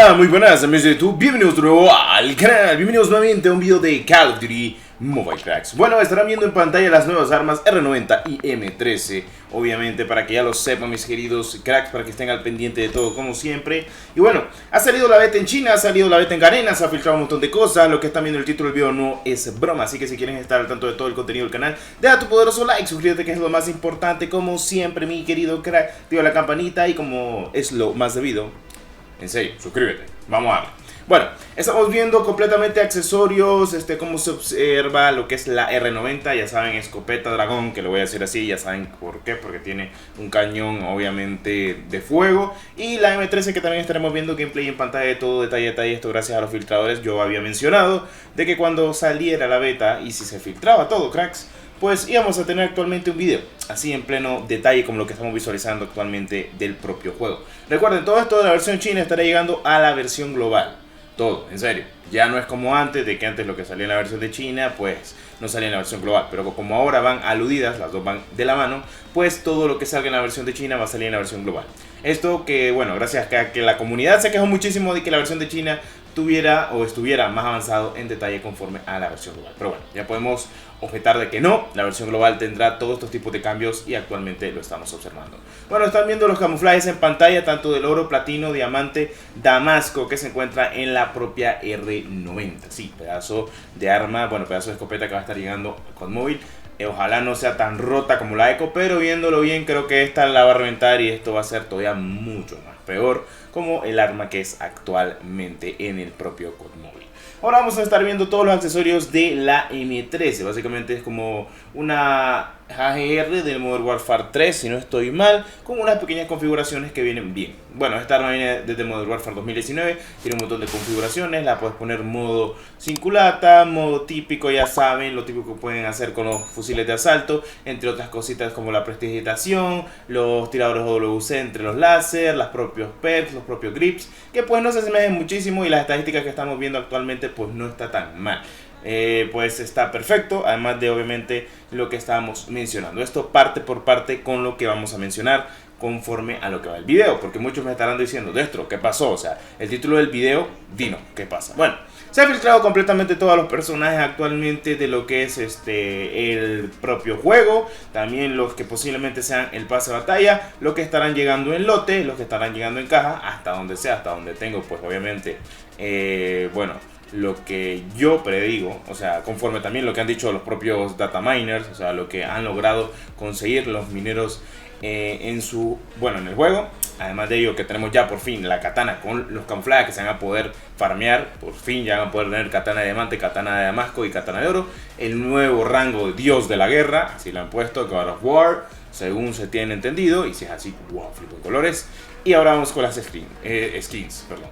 Hola, muy buenas amigos de YouTube, bienvenidos de nuevo al canal, bienvenidos nuevamente a un video de Call of Duty Mobile, cracks. Bueno, estarán viendo en pantalla las nuevas armas R90 y M13, obviamente para que ya lo sepan mis queridos cracks, para que estén al pendiente de todo como siempre. Y bueno, ha salido la beta en China, ha salido la beta en Garena, se ha filtrado un montón de cosas, lo que están viendo en el título del video no es broma, así que si quieren estar al tanto de todo el contenido del canal, deja tu poderoso like, suscríbete que es lo más importante como siempre mi querido crack, activa la campanita y como es lo más debido, en serio, suscríbete, vamos a darle. Bueno, estamos viendo completamente accesorios, cómo se observa lo que es la R90, ya saben, escopeta dragón, que lo voy a decir así, ya saben por qué, porque tiene un cañón obviamente de fuego. Y la M13 que también estaremos viendo gameplay en pantalla de todo detalle, esto gracias a los filtradores. Yo había mencionado de que cuando saliera la beta y si se filtraba todo, cracks, pues íbamos a tener actualmente un video así en pleno detalle como lo que estamos visualizando actualmente del propio juego. Recuerden, todo esto de la versión china estará llegando a la versión global. Todo, en serio. Ya no es como antes, de que antes lo que salía en la versión de China, pues no salía en la versión global. Pero como ahora van aludidas, las dos van de la mano, pues todo lo que salga en la versión de China va a salir en la versión global. Esto que, bueno, gracias a que la comunidad se quejó muchísimo de que la versión de China tuviera o estuviera más avanzado en detalle conforme a la versión global. Pero bueno, ya podemos objetar de que no, la versión global tendrá todos estos tipos de cambios y actualmente lo estamos observando. Bueno, están viendo los camuflajes en pantalla, tanto del oro, platino, diamante, damasco, que se encuentra en la propia R90. Sí, pedazo de arma, bueno, pedazo de escopeta que va a estar llegando con móvil. Ojalá no sea tan rota como la Eco, pero viéndolo bien creo que esta la va a reventar y esto va a ser todavía mucho más peor como el arma que es actualmente en el propio COD Mobile. Ahora vamos a estar viendo todos los accesorios de la M13. Básicamente es como una AGR del Modern Warfare 3, si no estoy mal, con unas pequeñas configuraciones que vienen bien. Bueno, esta arma viene desde Modern Warfare 2019, tiene un montón de configuraciones, la puedes poner modo sin culata, modo típico, ya saben, lo típico que pueden hacer con los fusiles de asalto, entre otras cositas como la prestigitación, los tiradores WC entre los láser, los propios perks, los propios grips, que pues no se asemejan muchísimo y las estadísticas que estamos viendo actualmente pues no está tan mal. Pues está perfecto, además de obviamente lo que estábamos mencionando. Esto parte por parte con lo que vamos a mencionar conforme a lo que va el video, porque muchos me estarán diciendo, Destro, ¿qué pasó? O sea, el título del video, dino, ¿qué pasa? Bueno, se ha filtrado completamente todos los personajes actualmente de lo que es el propio juego, también los que posiblemente sean el pase de batalla, los que estarán llegando en lote, los que estarán llegando en caja, hasta donde sea, hasta donde tengo pues obviamente, bueno, lo que yo predigo, o sea, conforme también lo que han dicho los propios data miners, o sea, lo que han logrado conseguir los mineros en el juego. Además de ello que tenemos ya por fin la katana con los camuflajes que se van a poder farmear, por fin ya van a poder tener katana de diamante, katana de damasco y katana de oro, el nuevo rango de dios de la guerra, así lo han puesto, God of War, según se tiene entendido, y si es así, wow, flipo en colores. Y ahora vamos con las skins, perdón.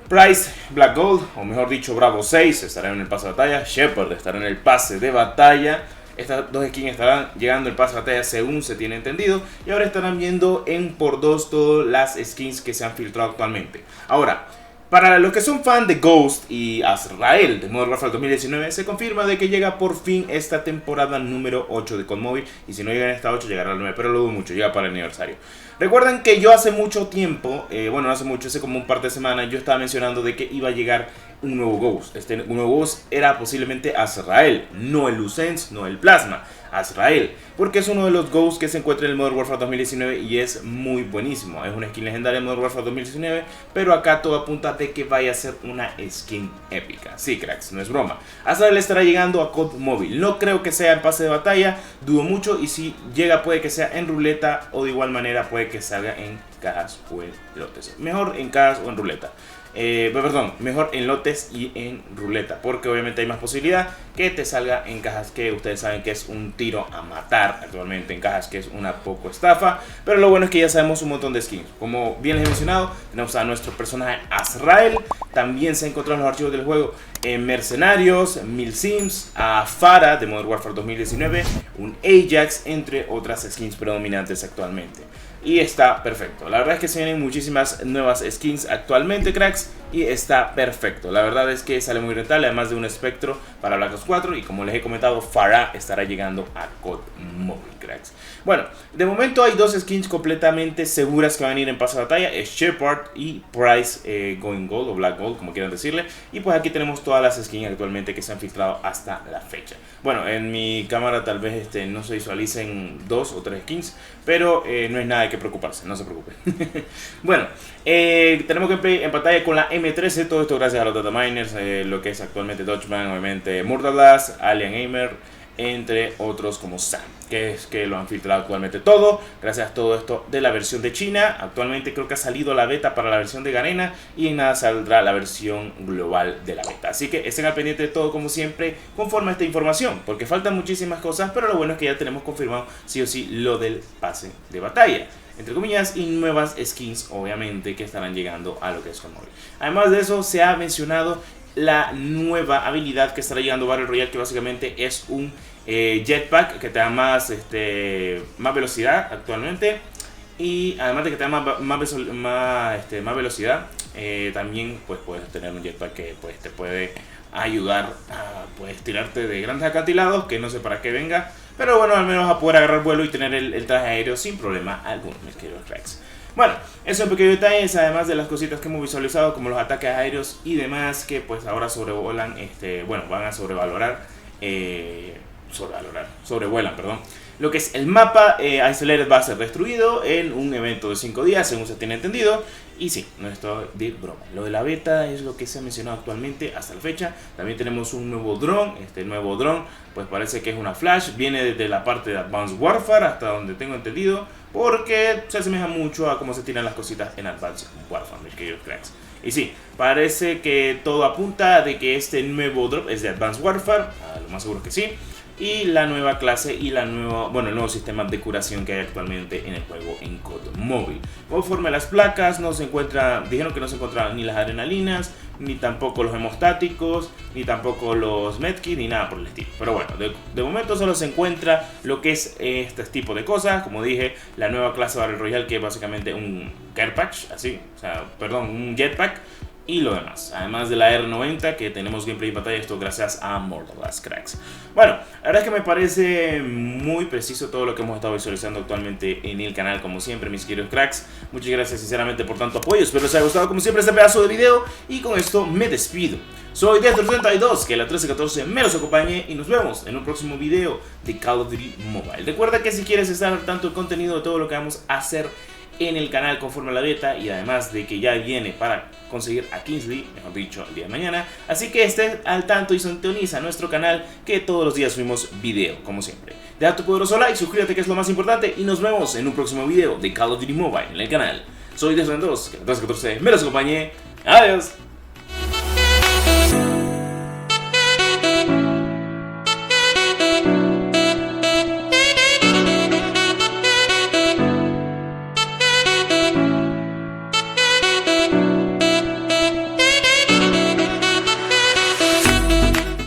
Price, Black Gold, o mejor dicho Bravo 6, estará en el pase de batalla. Shepard estará en el pase de batalla. Estas dos skins estarán llegando al pase de batalla según se tiene entendido. Y ahora estarán viendo en por dos todas las skins que se han filtrado actualmente. Ahora, para los que son fan de Ghost y Azrael de Modern Warfare 2019, se confirma de que llega por fin esta temporada número 8 de COD Mobile. Y si no llega en esta 8, llegará al 9, pero lo dudo mucho, llega para el aniversario. Recuerden que yo hace mucho tiempo, bueno, no hace mucho, hace como un par de semanas, yo estaba mencionando de que iba a llegar un nuevo Ghost. Un nuevo Ghost era posiblemente Azrael, no el Lucenz, no el Plasma, Azrael, porque es uno de los Ghosts que se encuentra en el Modern Warfare 2019 y es muy buenísimo. Es una skin legendaria en Modern Warfare 2019, pero acá todo apunta de que vaya a ser una skin épica. Sí, cracks, no es broma. Azrael estará llegando a COD Mobile. No creo que sea en pase de batalla, dudo mucho, y si llega puede que sea en ruleta o de igual manera puede que salga en cajas o en lotes. Mejor en cajas o en ruleta. Perdón, mejor en lotes y en ruleta, porque obviamente hay más posibilidad que te salga en cajas, que ustedes saben que es un tiro a matar actualmente en cajas, que es una poco estafa, pero lo bueno es que ya sabemos un montón de skins. Como bien les he mencionado, tenemos a nuestro personaje Azrael, también se encontraron los archivos del juego Mercenarios, Milsims, a Farah de Modern Warfare 2019, un Ajax, entre otras skins predominantes actualmente. Y está perfecto. La verdad es que se vienen muchísimas nuevas skins actualmente, cracks, y está perfecto. La verdad es que sale muy rentable, además de un espectro para Black Ops 4. Y como les he comentado, Farah estará llegando a COD Mobile, cracks. cracks. Bueno, de momento hay dos skins completamente seguras que van a ir en pase de batalla. Es Shepard y Price Going Gold o Black Gold, como quieran decirle. Y pues aquí tenemos todas las skins actualmente que se han filtrado hasta la fecha. Bueno, en mi cámara tal vez no se visualicen 2 o 3 skins, pero no es nada de que preocuparse, no se preocupen. Bueno, tenemos gameplay en pantalla con la M13, todo esto gracias a los dataminers, lo que es actualmente Dodgeman, obviamente Murderlust, Alien Gamer, entre otros como Sam, que lo han filtrado actualmente todo, gracias a todo esto de la versión de China. Actualmente creo que ha salido la beta para la versión de Garena y en nada saldrá la versión global de la beta. Así que estén al pendiente de todo como siempre conforme a esta información, porque faltan muchísimas cosas, pero lo bueno es que ya tenemos confirmado sí o sí lo del pase de batalla, entre comillas, y nuevas skins obviamente que estarán llegando a lo que es con móvil. Además de eso se ha mencionado la nueva habilidad que estará llegando Battle Royale, que básicamente es un jetpack que te da más velocidad actualmente, y además de que te da más velocidad, también pues puedes tener un jetpack que pues te puede ayudar a pues tirarte de grandes acantilados, que no sé para qué venga, pero bueno, al menos a poder agarrar vuelo y tener el traje aéreo sin problema alguno, mis queridos cracks. Bueno, eso en pequeños detalles, además de las cositas que hemos visualizado como los ataques aéreos y demás, que pues ahora sobrevuelan, van a sobrevuelan, perdón. Lo que es el mapa, Isolated va a ser destruido en un evento de 5 días, según se tiene entendido. Y sí, no estoy de broma. Lo de la beta es lo que se ha mencionado actualmente hasta la fecha. También tenemos un nuevo dron. Este nuevo dron, pues parece que es una Flash. Viene desde la parte de Advanced Warfare, hasta donde tengo entendido, porque se asemeja mucho a cómo se tiran las cositas en Advanced Warfare, mis queridos cracks. Y sí, parece que todo apunta de que este nuevo drop es de Advanced Warfare. Lo más seguro es que sí. Y la nueva clase y el nuevo sistema de curación que hay actualmente en el juego en COD Mobile. Conforme a las placas, dijeron que no se encontraban ni las adrenalinas, ni tampoco los hemostáticos, ni tampoco los medkits, ni nada por el estilo. Pero bueno, de momento solo se encuentra lo que es este tipo de cosas. Como dije, la nueva clase Battle Royale, que es básicamente un care patch, un jetpack. Y lo demás, además de la R90 que tenemos gameplay en pantalla, esto gracias a Murderlust, cracks. Bueno, la verdad es que me parece muy preciso todo lo que hemos estado visualizando actualmente en el canal, como siempre, mis queridos cracks. Muchas gracias sinceramente por tanto apoyo, espero les haya gustado como siempre este pedazo de video, y con esto me despido. Soy Death32, que la 1314 me los acompañe, y nos vemos en un próximo video de Call of Duty Mobile. Recuerda que si quieres estar al tanto del contenido de todo lo que vamos a hacer en el canal conforme a la beta, y además de que ya viene para conseguir a Kingsley, mejor dicho, el día de mañana, así que estés al tanto y sintoniza nuestro canal, que todos los días subimos video, como siempre. Deja tu poderoso like, suscríbete, que es lo más importante, y nos vemos en un próximo video de Call of Duty Mobile en el canal. Soy Death32, que la 1314 me los acompañe. Adiós.